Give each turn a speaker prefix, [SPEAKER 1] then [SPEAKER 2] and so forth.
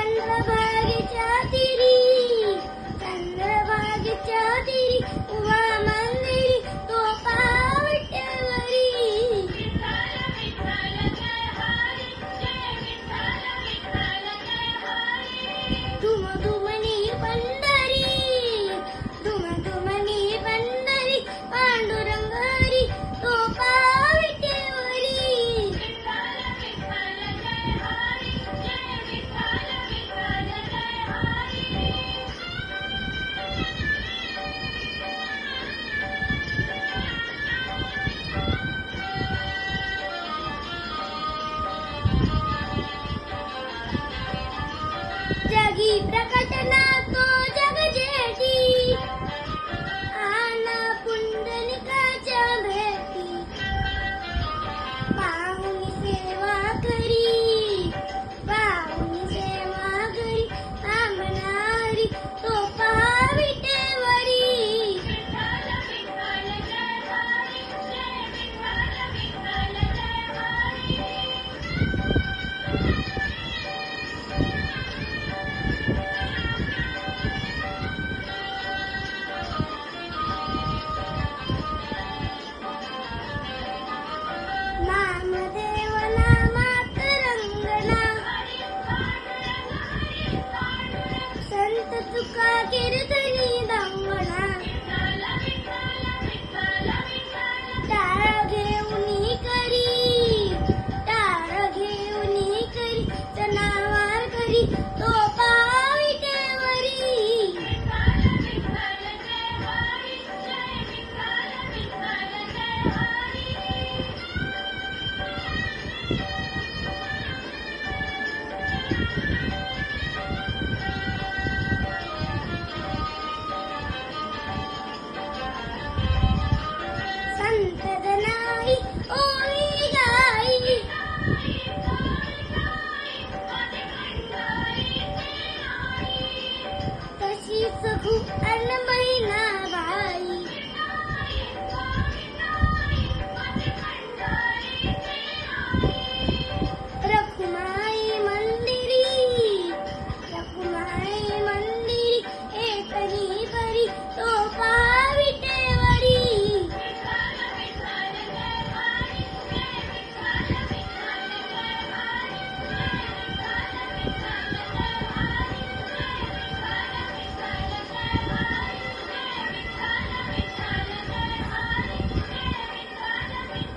[SPEAKER 1] चंद्रभागेच्या तीरी उभा मंदिरी तो पावट्यावरी धुमधुमनी पंढरी पांडुरंग हरी तो पावट्यावरी जगी प्रकटना तो जग जेठी आना पुंडलिकाच्या भेटी पाहुणी सेवा करी आमनारी तो पाविटेवरी नामदेव नामात रंगना संत तुका कीर्तनी दंगना टाळ घेऊनी करी तनावार करी तो पाविटेवरी संत जनाई ओवी गाई तशीच खूप अनब